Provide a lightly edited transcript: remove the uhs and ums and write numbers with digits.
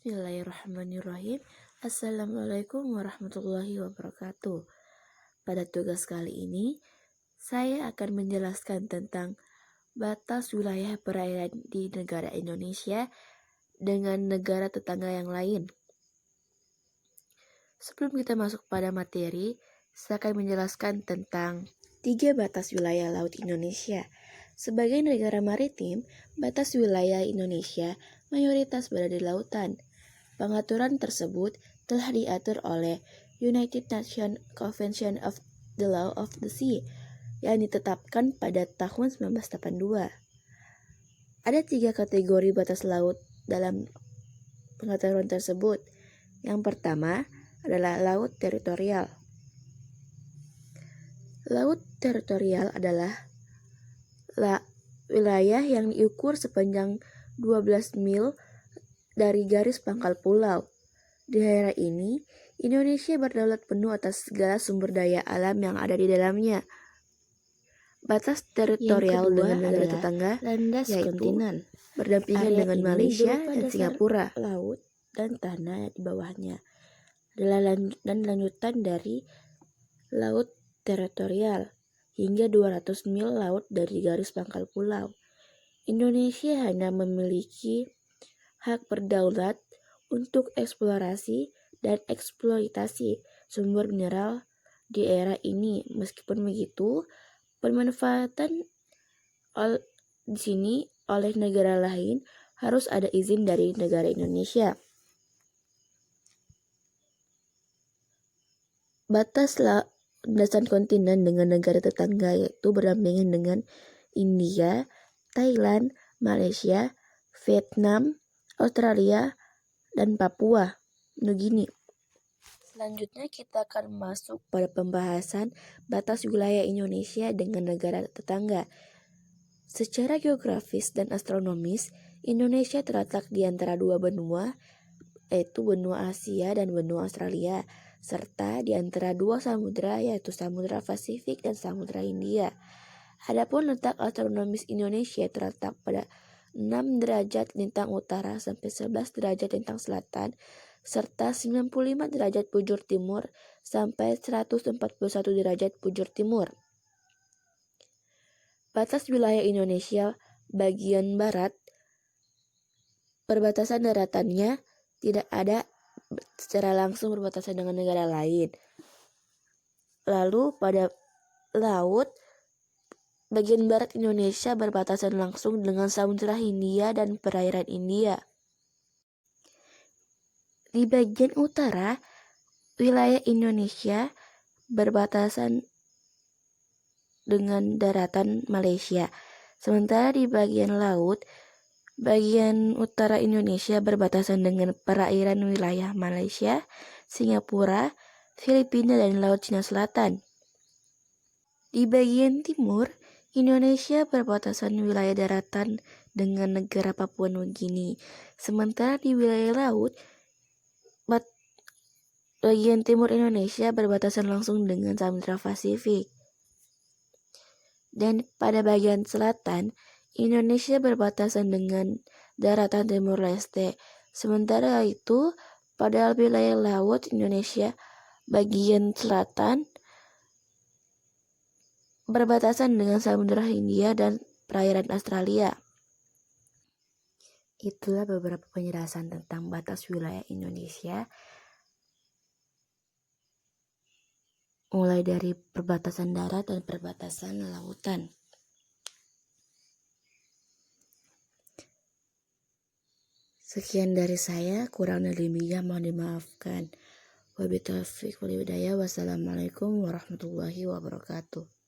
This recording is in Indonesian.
Bismillahirrahmanirrahim. Assalamualaikum warahmatullahi wabarakatuh. Pada tugas kali ini, saya akan menjelaskan tentang batas wilayah perairan di negara Indonesia dengan negara tetangga yang lain. Sebelum kita masuk pada materi, saya akan menjelaskan tentang 3 batas wilayah laut Indonesia. Sebagai negara maritim, batas wilayah Indonesia mayoritas berada di lautan. Pengaturan tersebut telah diatur oleh United Nations Convention of the Law of the Sea yang ditetapkan pada tahun 1982. Ada 3 kategori batas laut dalam pengaturan tersebut. Yang pertama adalah laut teritorial. Laut teritorial adalah wilayah yang diukur sepanjang 12 mil dari garis pangkal pulau. Di daerah ini, Indonesia berdaulat penuh atas segala sumber daya alam yang ada di dalamnya. Batas teritorial dengan negara tetangga landas yaitu kontinen. berdampingan Area dengan ini Malaysia berupa dan dasar Singapura. Laut dan tanah di bawahnya adalah lanjutan dari laut teritorial hingga 200 mil laut dari garis pangkal pulau. Indonesia hanya memiliki hak berdaulat untuk eksplorasi dan eksploitasi sumber mineral di daerah ini. Meskipun begitu, pemanfaatan di sini oleh negara lain harus ada izin dari negara Indonesia. Batas landasan kontinen dengan negara tetangga yaitu berdampingan dengan India, Thailand, Malaysia, Vietnam, Australia, dan Papua Nugini. Selanjutnya kita akan masuk pada pembahasan batas wilayah Indonesia dengan negara tetangga. Secara geografis dan astronomis, Indonesia terletak di antara 2 benua, yaitu benua Asia dan benua Australia, serta di antara 2 samudra, yaitu Samudra Pasifik dan Samudra Hindia. Adapun letak astronomis Indonesia terletak pada 6 derajat lintang utara sampai 11 derajat lintang selatan, serta 95 derajat bujur timur sampai 141 derajat bujur timur. Batas wilayah Indonesia bagian barat, perbatasan daratannya tidak ada secara langsung berbatasan dengan negara lain. Lalu pada laut, bagian barat Indonesia berbatasan langsung dengan Samudra Hindia dan perairan India. Di bagian utara, wilayah Indonesia berbatasan dengan daratan Malaysia. Sementara di bagian laut, bagian utara Indonesia berbatasan dengan perairan wilayah Malaysia, Singapura, Filipina, dan Laut Cina Selatan. Di bagian timur, Indonesia berbatasan wilayah daratan dengan negara Papua Nugini. Sementara di wilayah laut, bagian timur Indonesia berbatasan langsung dengan Samudra Pasifik. Dan pada bagian selatan, Indonesia berbatasan dengan daratan Timur Leste. Sementara itu, pada wilayah laut Indonesia bagian selatan berbatasan dengan Samudra Hindia dan perairan Australia. Itulah beberapa penjelasan tentang batas wilayah Indonesia, mulai dari perbatasan darat dan perbatasan lautan. Sekian dari saya, kurang lebihnya mohon dimaafkan. Wabillahi taufiq wal hidayah. Wassalamualaikum warahmatullahi wabarakatuh.